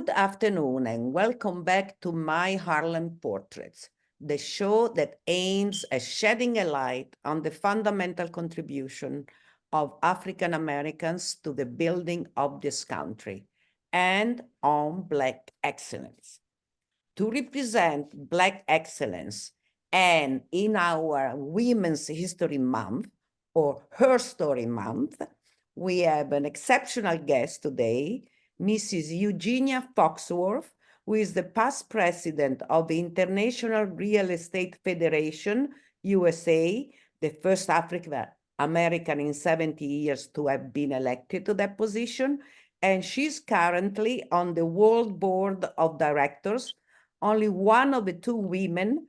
Good afternoon and welcome back to My Harlem Portraits, the show that aims at shedding a light on the fundamental contribution of African Americans to the building of this country and on Black excellence. To represent Black excellence and in our Women's History Month or Her Story Month, we have an exceptional guest today, Mrs. Eugenia FOXWORTH, who is the past president of the International Real Estate Federation, USA, the first African American in 70 years to have been elected to that position. And she's currently on the World Board of Directors, only one of the two women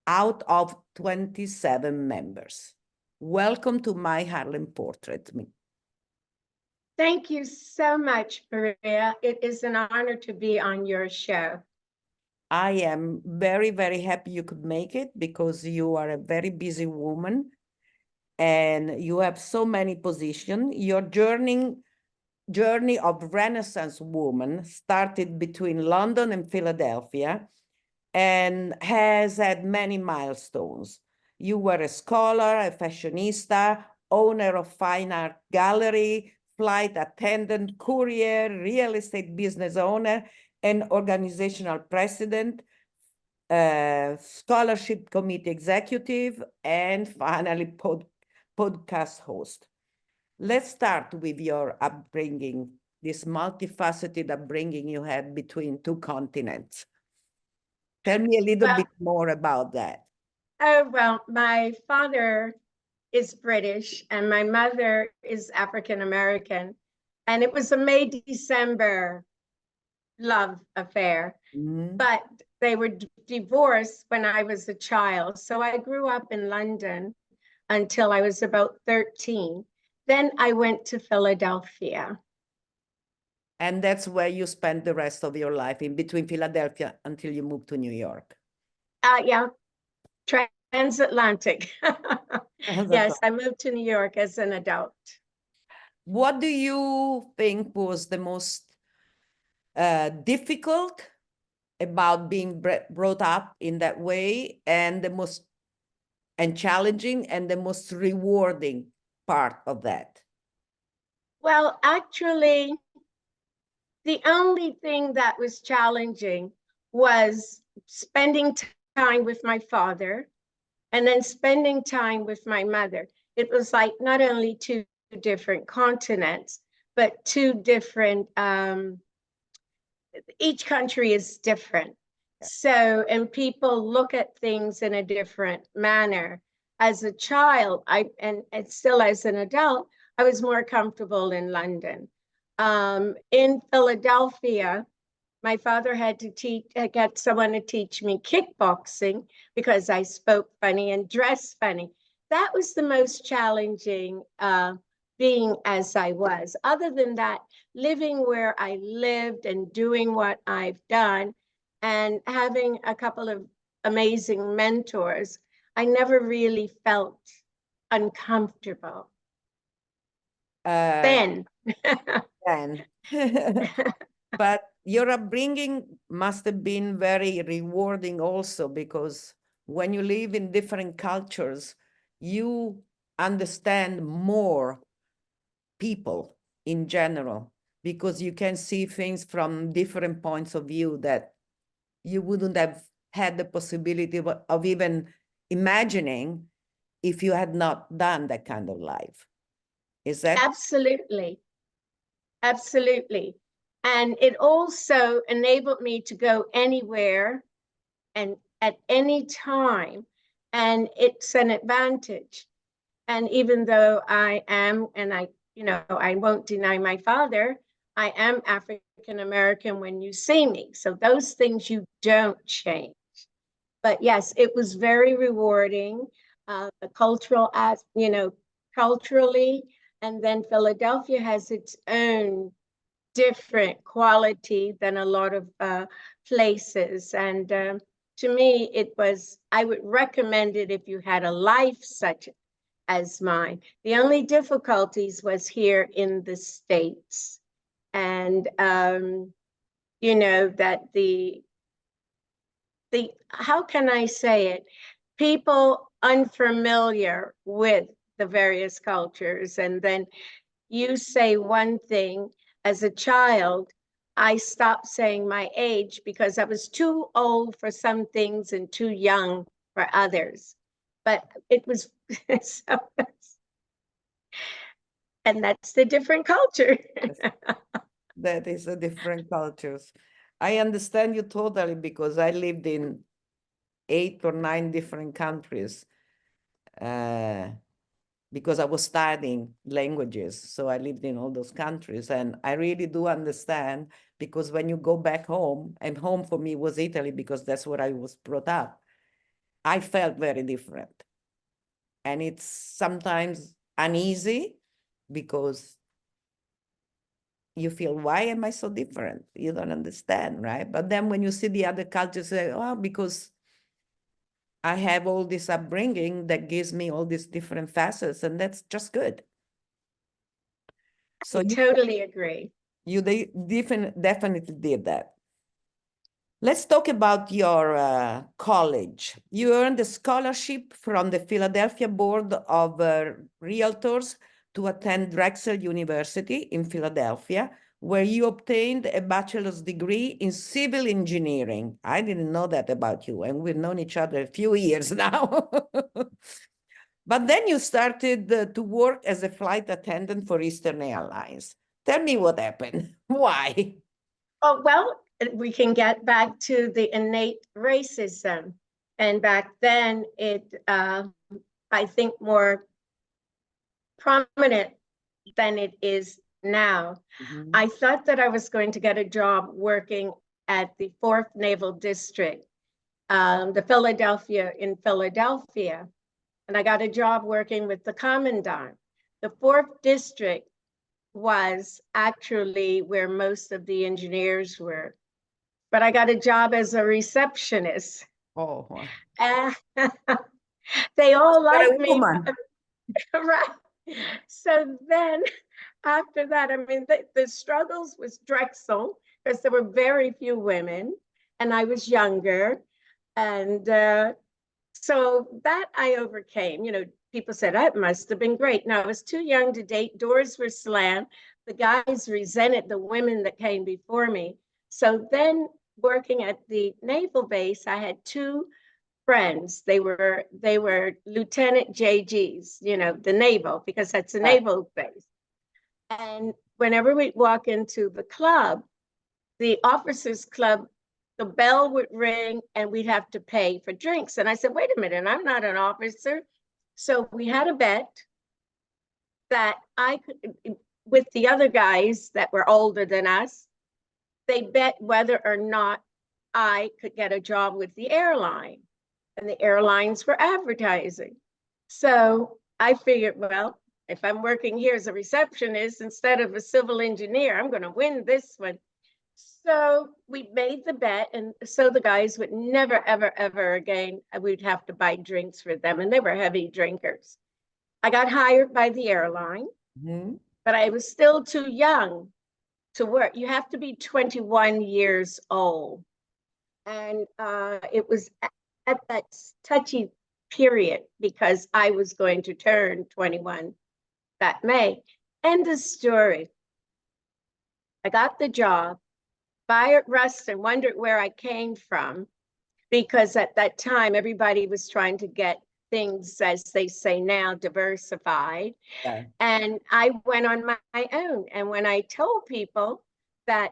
out of 27 members. Welcome to My Harlem Portrait. Thank you so much, Maria. It is an honor to be on your show. I am very, very happy you could make it because you are a very busy woman and you have so many positions. Your journey of Renaissance woman started between London and Philadelphia and has had many milestones. You were a scholar, a fashionista, owner of fine art gallery, flight attendant, courier, real estate business owner, and organizational president, scholarship committee executive, and finally podcast host. Let's start with your upbringing, this multifaceted upbringing you had between two continents. Tell me a little bit more about that. Oh, well, my father is British and my mother is African American. And it was a May-December love affair. Mm-hmm. But they were divorced when I was a child. So I grew up in London until I was about 13. Then I went to Philadelphia. And that's where you spent the rest of your life, in between Philadelphia until you moved to New York. Yeah, transatlantic. Yes, I moved to New York as an adult. What do you think was the most difficult about being brought up in that way, and the most challenging and the most rewarding part of that? Well, actually, the only thing that was challenging was spending time with my father and then spending time with my mother. It was like not only two different continents, but two different, each country is different. So, and people look at things in a different manner. As a child, and still as an adult, I was more comfortable in London. In Philadelphia, my father had to get someone to teach me kickboxing because I spoke funny and dressed funny. That was the most challenging, being as I was. Other than that, living where I lived and doing what I've done and having a couple of amazing mentors, I never really felt uncomfortable. Then. But your upbringing must have been very rewarding also, because when you live in different cultures, you understand more people in general, because you can see things from different points of view that you wouldn't have had the possibility of even imagining if you had not done that kind of life. Is that? Absolutely. Absolutely. And it also enabled me to go anywhere and at any time. And it's an advantage. And even though I am, and I won't deny my father, I am African American when you see me. So those things you don't change. But yes, it was very rewarding. The cultural, culturally, and then Philadelphia has its own different quality than a lot of places. And to me, I would recommend it if you had a life such as mine. The only difficulties was here in the States. And, you know, that the how can I say it? People unfamiliar with the various cultures, and then you say one thing. As a child, I stopped saying my age because I was too old for some things and too young for others. But it was so, and that's the different culture. That is a different cultures. I understand you totally, because I lived in 8 or 9 different countries, because I was studying languages. So I lived in all those countries, and I really do understand, because when you go back home, and home for me was Italy because that's where I was brought up, I felt very different. And it's sometimes uneasy because you feel, why am I so different? You don't understand, right? But then when you see the other cultures, say, oh, because I have all this upbringing that gives me all these different facets, and that's just good. So I totally agree. You definitely did that. Let's talk about your college. You earned a scholarship from the Philadelphia Board of Realtors to attend Drexel University in Philadelphia, where you obtained a bachelor's degree in civil engineering. I didn't know that about you, and we've known each other a few years now. But then you started to work as a flight attendant for Eastern Airlines. Tell me what happened. Why? Oh, well, we can get back to the innate racism. And back then, I think, more prominent than it is now. Mm-hmm. I thought that I was going to get a job working at the 4th Naval District, in Philadelphia. And I got a job working with the commandant. The 4th District was actually where most of the engineers were. But I got a job as a receptionist. Oh, wow. They all You're liked a me. woman. Right. So then after that, I mean, the struggles was Drexel, because there were very few women and I was younger. And so that I overcame. You know, people said, that must have been great. No, I was too young to date. Doors were slammed. The guys resented the women that came before me. So then working at the naval base, I had 2 friends. They were Lieutenant JGs, you know, the naval, because that's a naval base. And whenever we walk into the club, the officers club, the bell would ring and we'd have to pay for drinks. And I said, wait a minute, I'm not an officer. So we had a bet that I could, with the other guys that were older than us, they bet whether or not I could get a job with the airline. And the airlines were advertising. So I figured, well, if I'm working here as a receptionist instead of a civil engineer, I'm going to win this one. So we made the bet, and so the guys would never, ever, ever again, we'd have to buy drinks for them, and they were heavy drinkers. I got hired by the airline, but I was still too young to work. You have to be 21 years old. And it was at that touchy period because I was going to turn 21 that May. End of story. I got the job, fired Russ, and wondered where I came from, because at that time, everybody was trying to get things, as they say now, diversified. Yeah. And I went on my own. And when I told people that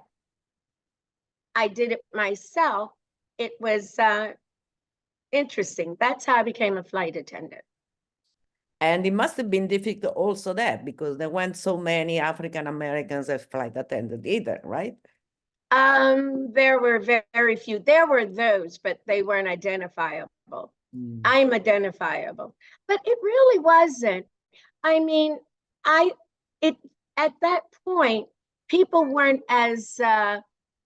I did it myself, it was interesting. That's how I became a flight attendant. And it must have been difficult also that, because there weren't so many African Americans as flight attendant either, right? There were very few. There were those, but they weren't identifiable. I'm identifiable, but it really wasn't. I mean, at that point, people weren't as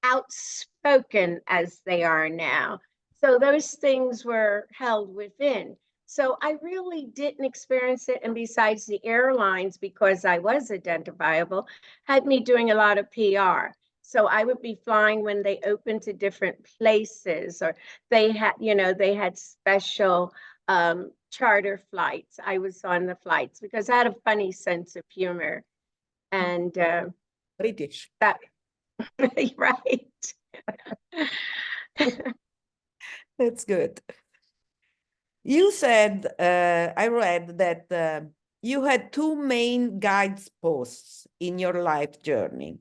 outspoken as they are now. So those things were held within. So I really didn't experience it. And besides, the airlines, because I was identifiable, had me doing a lot of PR. So I would be flying when they opened to different places, or they had, they had special charter flights. I was on the flights because I had a funny sense of humor. And British. that, right. That's good. You said, I read that you had two main guideposts in your life journey,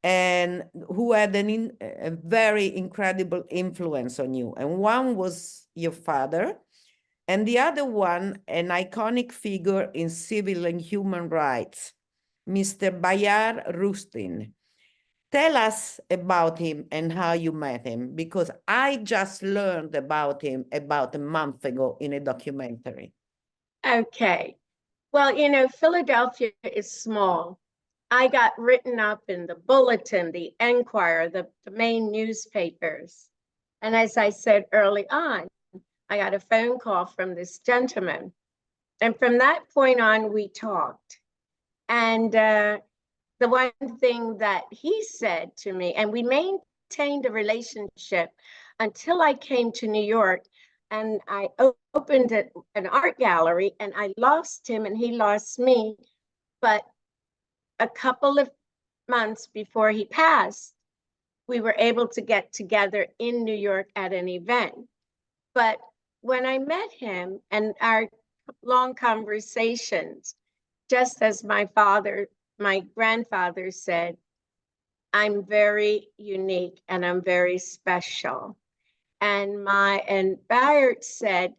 and who had a very incredible influence on you. And one was your father, and the other one, an iconic figure in civil and human rights, Mr. Bayard Rustin. Tell us about him and how you met him, because I just learned about him about a month ago in a documentary. Okay. Well, Philadelphia is small. I got written up in the Bulletin, the Enquirer, the main newspapers. And as I said early on, I got a phone call from this gentleman. And from that point on, we talked. And the one thing that he said to me, and we maintained a relationship until I came to New York, and I opened an art gallery, and I lost him and he lost me. But a couple of months before he passed, we were able to get together in New York at an event. But when I met him and our long conversations, just as my grandfather said, I'm very unique and I'm very special. And Bayard said,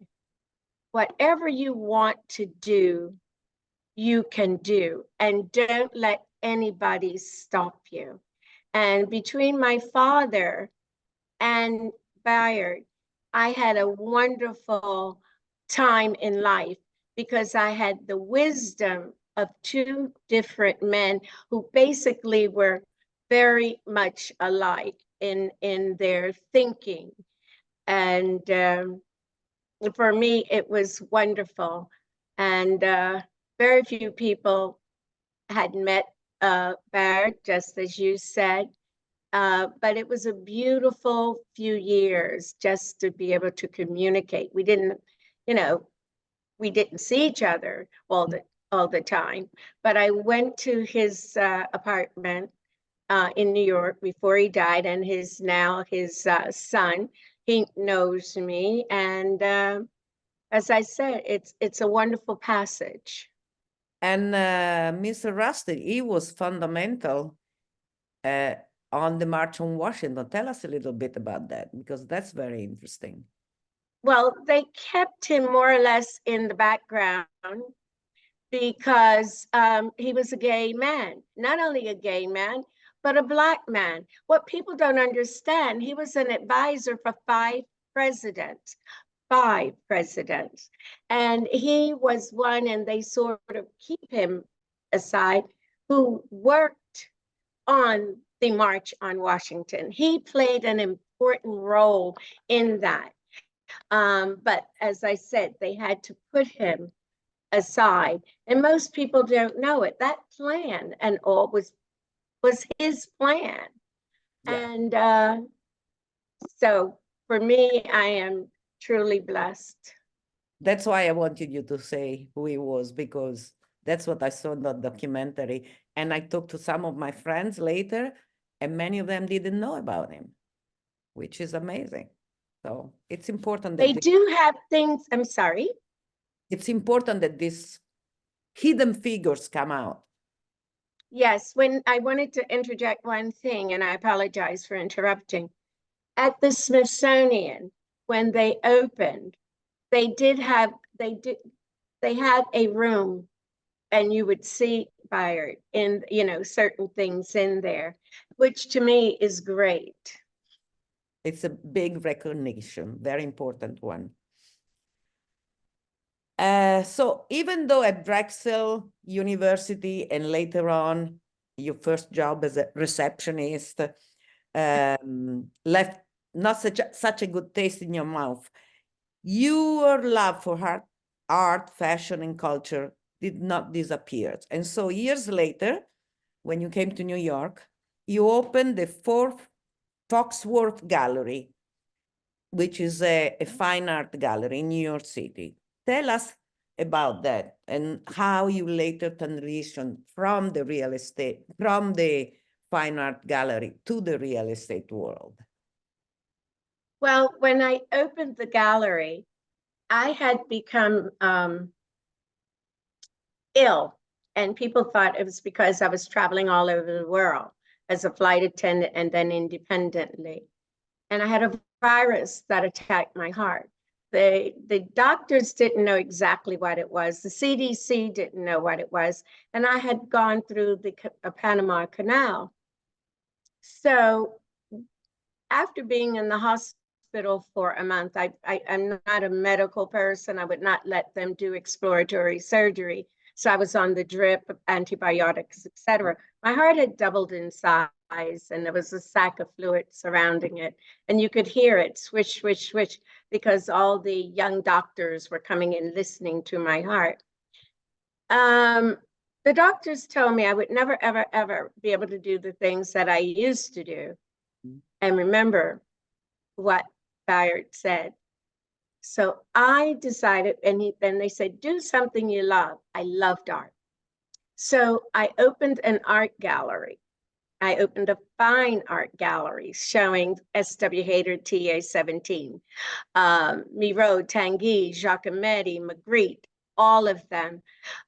whatever you want to do, you can do, and don't let anybody stop you. And between my father and Bayard, I had a wonderful time in life because I had the wisdom of two different men who basically were very much alike in their thinking. And for me, it was wonderful. And very few people had met Bayard, just as you said. But it was a beautiful few years just to be able to communicate. We didn't see each other all the time, but I went to his apartment in New York before he died, and his son, he knows me. And as I said, it's a wonderful passage. And Mr. Rustin, he was fundamental on the March on Washington. Tell us a little bit about that, because that's very interesting. Well, they kept him more or less in the background because he was a gay man, not only a gay man, but a Black man. What people don't understand, he was an advisor for five presidents. And he was one, and they sort of keep him aside, who worked on the March on Washington. He played an important role in that. But as I said, they had to put him aside, and most people don't know it. That plan and all was his plan. Yeah. And so for me, I am truly blessed. That's why I wanted you to say who he was, because that's what I saw in the documentary. And I talked to some of my friends later, and many of them didn't know about him, which is amazing. So it's important that they do have things. I'm sorry. It's important that these hidden figures come out. Yes, when I wanted to interject one thing, and I apologize for interrupting. At the Smithsonian, when they opened, they had a room, and you would see Bayard in, certain things in there, which to me is great. It's a big recognition, very important one. So even though at Drexel University and later on your first job as a receptionist left not such a good taste in your mouth, your love for art, fashion, and culture did not disappear. And so years later, when you came to New York, you opened the fourth Foxworth Gallery, which is a fine art gallery in New York City. Tell us about that and how you later transitioned from the real estate, from the fine art gallery to the real estate world. Well, when I opened the gallery, I had become ill, and people thought it was because I was traveling all over the world as a flight attendant and then independently. And I had a virus that attacked my heart. The doctors didn't know exactly what it was. The CDC didn't know what it was. And I had gone through the Panama Canal. So after being in the hospital for a month, I'm not a medical person. I would not let them do exploratory surgery. So I was on the drip, antibiotics, etc. My heart had doubled in size, and there was a sack of fluid surrounding it. And you could hear it swish, swish, swish, because all the young doctors were coming in listening to my heart. The doctors told me I would never, ever, ever be able to do the things that I used to do. And remember what Bayard said. So I decided, and then they said, do something you love. I loved art. So I opened an art gallery. I opened a fine art gallery showing S.W. Hayter, TA17, Miro, Tanguy, Giacometti, Magritte, all of them.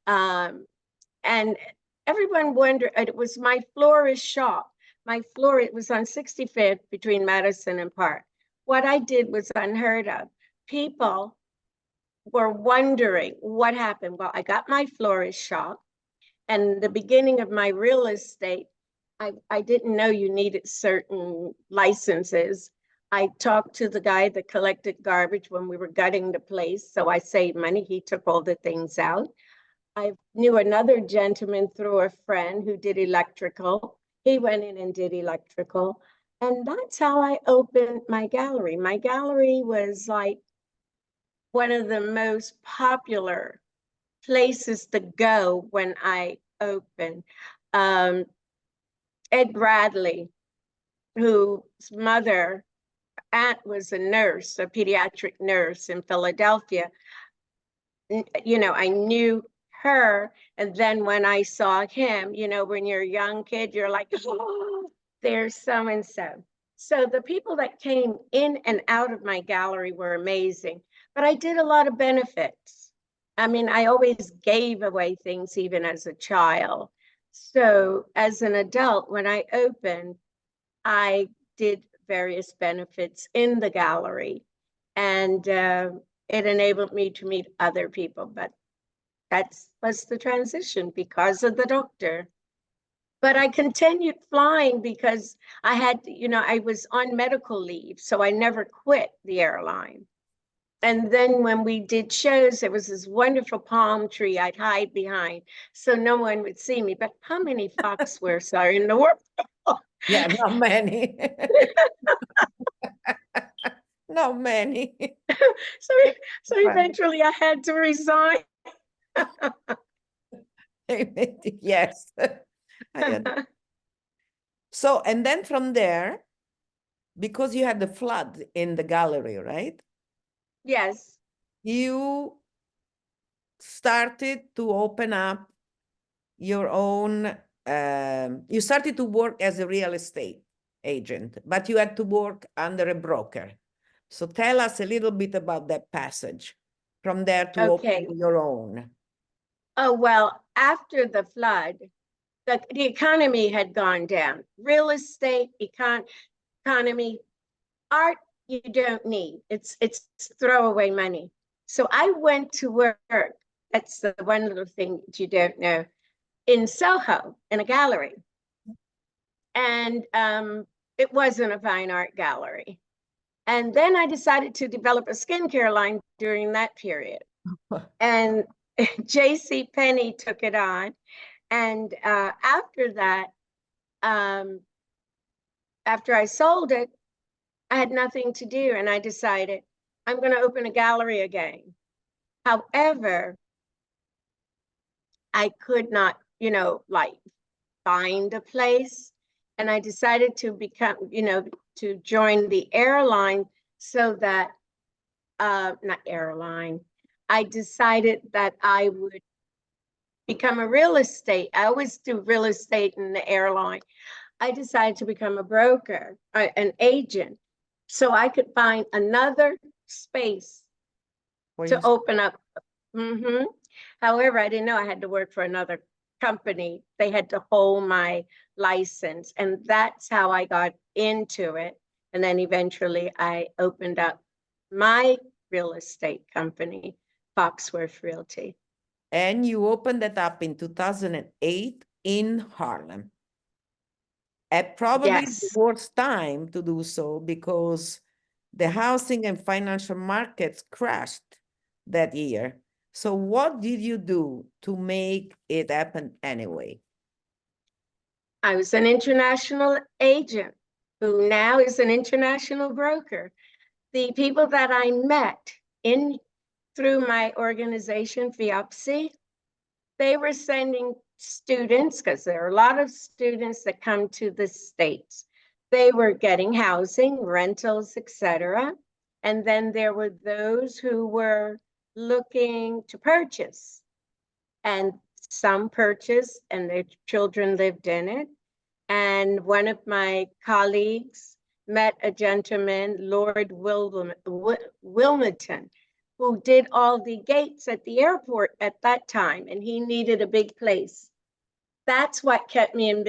And everyone wondered, it was my florist shop. My floor, it was on 65th between Madison and Park. What I did was unheard of. People were wondering what happened. Well, I got my florist shop, and the beginning of my real estate, I didn't know you needed certain licenses. I talked to the guy that collected garbage when we were gutting the place, so I saved money. He took all the things out. I knew another gentleman through a friend who did electrical. He went in and did electrical. And that's how I opened my gallery. My gallery was like one of the most popular places to go when I opened. Ed Bradley, whose aunt was a nurse, a pediatric nurse in Philadelphia. You know, I knew her. And then when I saw him, you know, when you're a young kid, you're like, oh, there's so-and-so. So the people that came in and out of my gallery were amazing, but I did a lot of benefits. I mean, I always gave away things even as a child. So as an adult, when I opened, I did various benefits in the gallery, and it enabled me to meet other people, but that was the transition because of the doctor. But I continued flying because I had, you know, I was on medical leave, so I never quit the airline. And then when we did shows, there was this wonderful palm tree I'd hide behind so no one would see me. But how many Foxworths are in the world? Yeah, not many. Not many. So eventually I had to resign. Yes. So, and then from there, because you had the flood in the gallery, right? Yes. You started to open up your own, you started to work as a real estate agent, but you had to work under a broker. So tell us a little bit about that passage from there to open your own. Oh, well, after the flood, the economy had gone down. Real estate, economy, art, you don't need. It's throwaway money. So I went to work. That's the one little thing that you don't know. In Soho, in a gallery. And it wasn't a fine art gallery. And then I decided to develop a skincare line during that period. And J.C. Penney took it on. And after that, after I sold it, I had nothing to do. And I decided I'm going to open a gallery again. However, I could not, you know, like find a place. And I decided to become, to join the airline so that, not airline, I decided that I would become a real estate. I always do real estate in the airline. I decided to become a broker, an agent, so I could find another space to open up. However, I didn't know I had to work for another company. They had to hold my license, and that's how I got into it. And then eventually I opened up my real estate company, FOXWORTH Realty. And you opened that up in 2008 in Harlem. At probably Yes. the worst time to do so because the housing and financial markets crashed that year. So what did you do to make it happen anyway? I was an international agent who now is an international broker. The people that I met through my organization, FIABCI, they were sending students, because there are a lot of students that come to the States. They were getting housing, rentals, etc. And then there were those who were looking to purchase. And some purchased and their children lived in it. And one of my colleagues met a gentleman, Lord Wilmington, who did all the gates at the airport at that time, and he needed a big place. That's what kept me in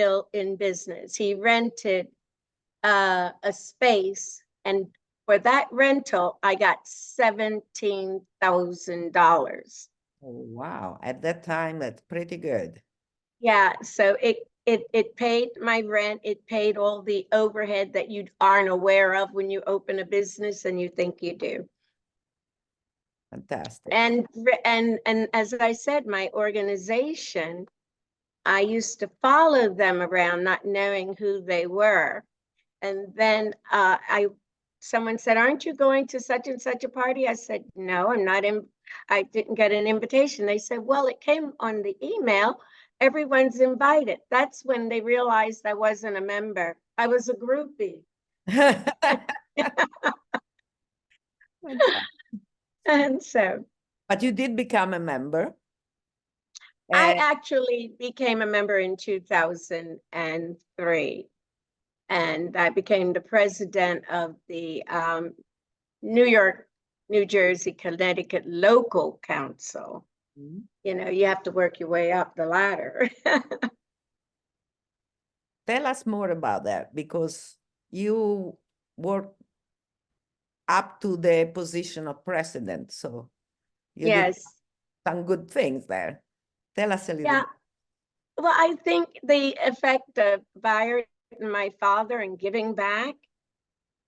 business. He rented a space, and for that rental, I got $17,000. Oh, wow. At that time, that's pretty good. Yeah, so it paid my rent. It paid all the overhead that you aren't aware of when you open a business and you think you do. Fantastic. And as I said, my organization, I used to follow them around, not knowing who they were. And then someone said, "Aren't you going to such and such a party?" I said, "No, I'm not in. I didn't get an invitation." They said, "Well, it came on the email. Everyone's invited." That's when they realized I wasn't a member. I was a groupie. And so. But you did become a member. I actually became a member in 2003. And I became the president of the New York, New Jersey, Connecticut Local Council. You know, you have to work your way up the ladder. Tell us more about that, because you worked up to the position of president. So you did some good things there. Tell us a little bit. Well, I think the effect of Byron and my father and giving back,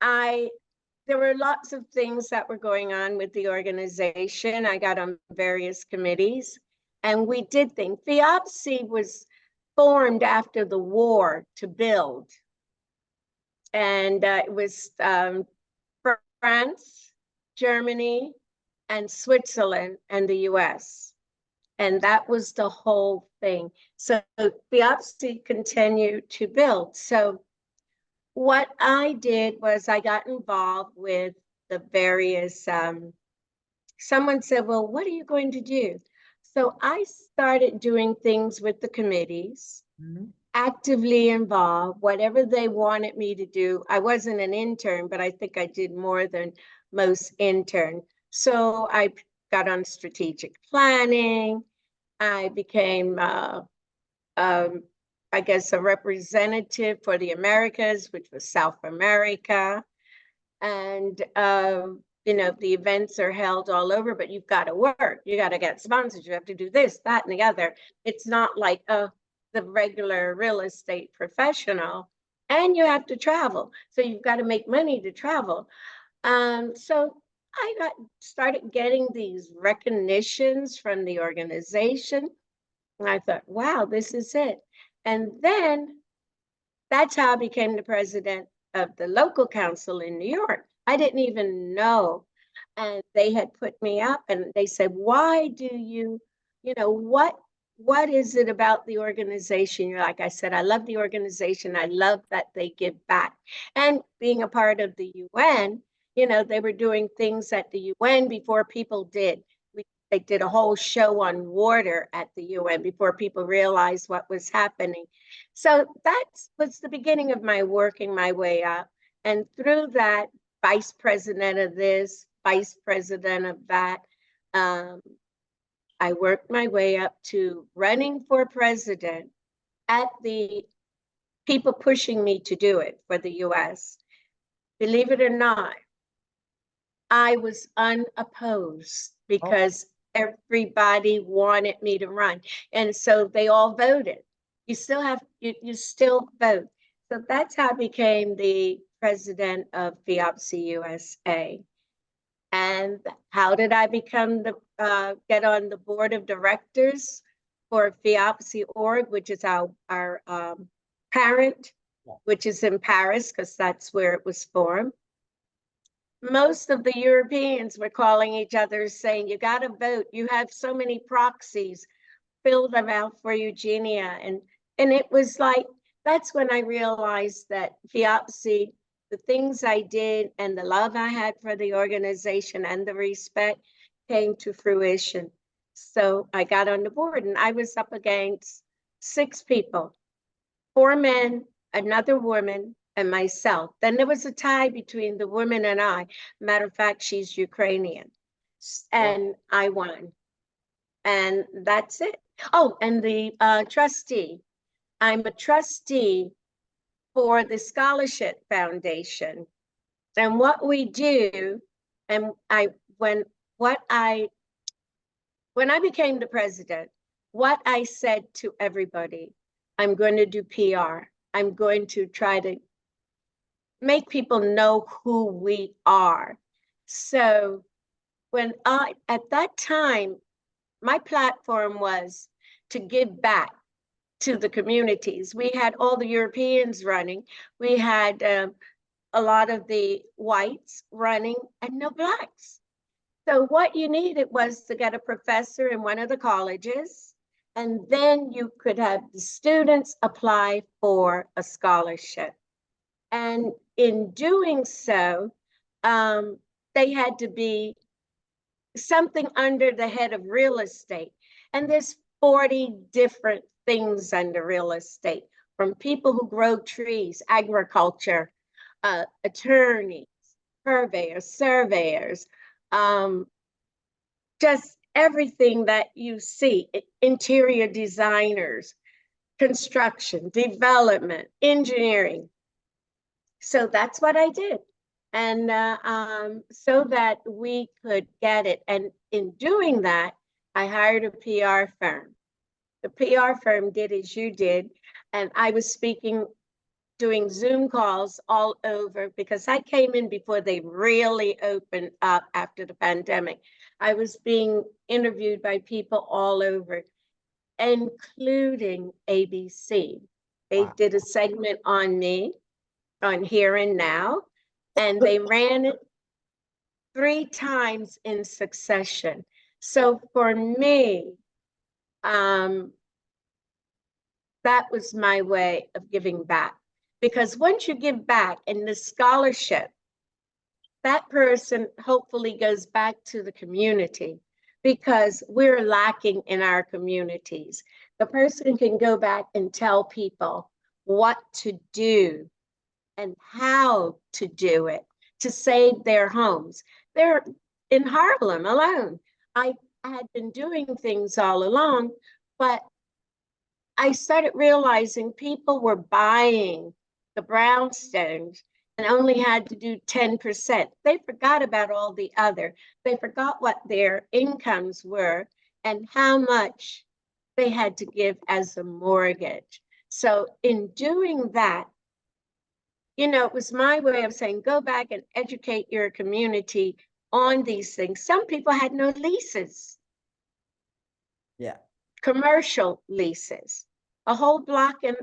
there were lots of things that were going on with the organization. I got on various committees and we did things. FIABCI was formed after the war to build. And it was France, Germany, and Switzerland, and the US. And that was the whole thing. So FIABCI continued to build. So what I did was I got involved with the various, someone said, "Well, what are you going to do?" So I started doing things with the committees, actively involved, whatever they wanted me to do. I wasn't an intern, but I think I did more than most interns. So I got on strategic planning. I became, I guess, a representative for the Americas, which was South America. And, you know, the events are held all over, but you've got to work. You got to get sponsors. You have to do this, that, and the other. It's not like the regular real estate professional. And you have to travel. So you've got to make money to travel. So I started getting these recognitions from the organization. And I thought, wow, this is it. And then that's how I became the president of the local council in New York. I didn't even know. And they had put me up and they said, "Why do you, you know, what what is it about the organization? You're like I said, I love the organization. I love that they give back. And being a part of the UN, you know, they were doing things at the UN before people did. They did a whole show on water at the UN before people realized what was happening. So that was the beginning of my working my way up. And through that, vice president of this, vice president of that, I worked my way up to running for president at the people pushing me to do it for the US. Believe it or not, I was unopposed because everybody wanted me to run. And so they all voted. You still have, you still vote. So that's how I became the president of FIABCI-USA. And how did I become get on the board of directors for FIABCI.org, which is our parent, which is in Paris, because that's where it was formed. Most of the Europeans were calling each other saying, you got to vote. You have so many proxies. Fill them out for Eugenia. And it was like, that's when I realized that FIABCI, the things I did and the love I had for the organization and the respect came to fruition. So I got on the board and I was up against 6 people, 4 men, another woman, and myself. Then there was a tie between the woman and I. Matter of fact, she's Ukrainian. And I won. And that's it. Oh, and the trustee. I'm a trustee for the Scholarship Foundation. And what we do, and when I became the president, what I said to everybody, I'm going to do PR. I'm going to try to make people know who we are. So at that time, my platform was to give back to the communities. We had all the Europeans running. We had a lot of the whites running and no blacks. So what you needed was to get a professor in one of the colleges, and then you could have the students apply for a scholarship. And in doing so, they had to be something under the head of real estate. And there's 40 different things under real estate, from people who grow trees, agriculture, attorneys, surveyors, just everything that you see, interior designers, construction, development, engineering. So that's what I did. And so that we could get it. And in doing that, I hired a PR firm. The PR firm did as you did. And I was speaking, doing Zoom calls all over, because I came in before they really opened up after the pandemic. I was being interviewed by people all over, including ABC. They did a segment on me, on Here and Now, and they ran it 3 times in succession. So for me, that was my way of giving back. Because once you give back in the scholarship, that person hopefully goes back to the community, because we're lacking in our communities. The person can go back and tell people what to do and how to do it to save their homes. They're in Harlem alone. I had been doing things all along, but I started realizing people were buying the brownstones and only had to do 10%. They forgot about all the other. They forgot what their incomes were and how much they had to give as a mortgage. So in doing that, you know, it was my way of saying, go back and educate your community on these things. Some people had no leases. Yeah. Commercial leases. A whole block in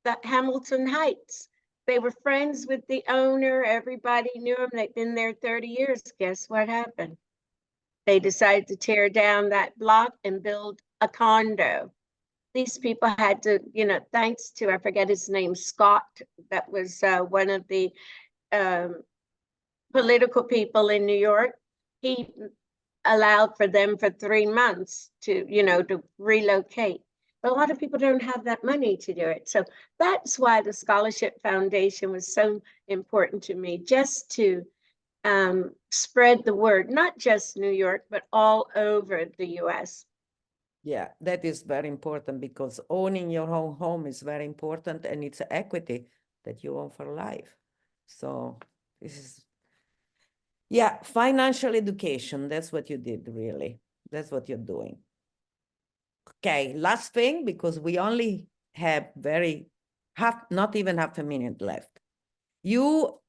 the Hamilton Heights. They were friends with the owner. Everybody knew him. They'd been there 30 years. Guess what happened? They decided to tear down that block and build a condo. These people had to, thanks to, I forget his name, Scott, that was one of the political people in New York. He allowed for them for 3 months to relocate. But a lot of people don't have that money to do it. So that's why the Scholarship Foundation was so important to me, just to spread the word, not just New York, but all over the US. Yeah, that is very important, because owning your own home is very important, and it's equity that you own for life. So this is, yeah, financial education. That's what you did, really. That's what you're doing. Okay, last thing, because we only have not even half a minute left. You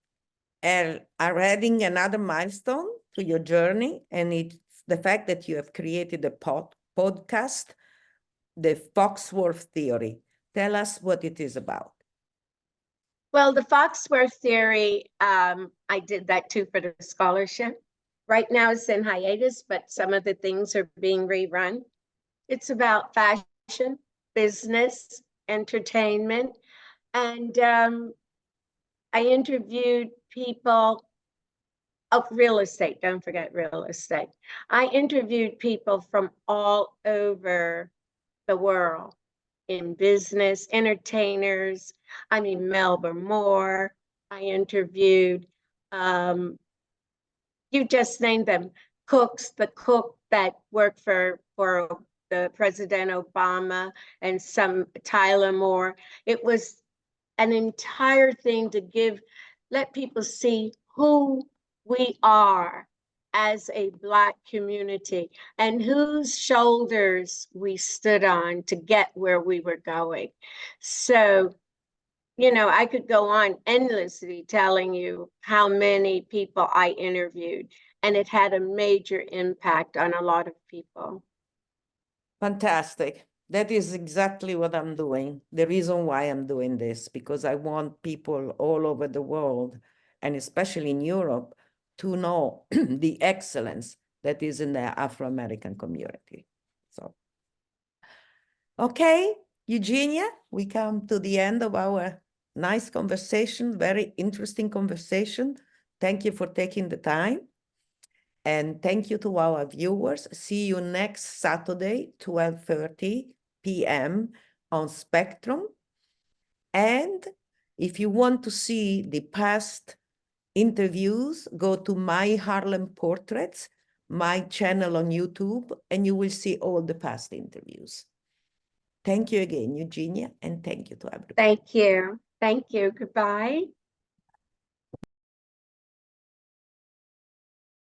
are adding another milestone to your journey, and it's the fact that you have created a podcast, the FOXWORTH theory. Tell us what it is about. Well, the Foxworth theory, I did that too for the scholarship. Right now it's in hiatus, but some of the things are being rerun. It's about fashion, business, entertainment, and I interviewed people. Oh, real estate, don't forget real estate. I interviewed people from all over the world in business, entertainers. I mean, Melba Moore. I interviewed, you just named them, cooks, the cook that worked for the President Obama, and some Tyler Moore. It was an entire thing to let people see who we are as a Black community and whose shoulders we stood on to get where we were going. So, I could go on endlessly telling you how many people I interviewed, and it had a major impact on a lot of people. Fantastic. That is exactly what I'm doing. The reason why I'm doing this, because I want people all over the world, and especially in Europe, to know the excellence that is in the Afro-American community. So, okay, Eugenia, we come to the end of our nice conversation, very interesting conversation. Thank you for taking the time. And thank you to our viewers. See you next Saturday, 12:30 p.m. on Spectrum. And if you want to see the past interviews, go to My Harlem Portraits, my channel on YouTube, and you will see all the past interviews. Thank you again, Eugenia, and thank you to everybody. Thank you. Thank you. Goodbye.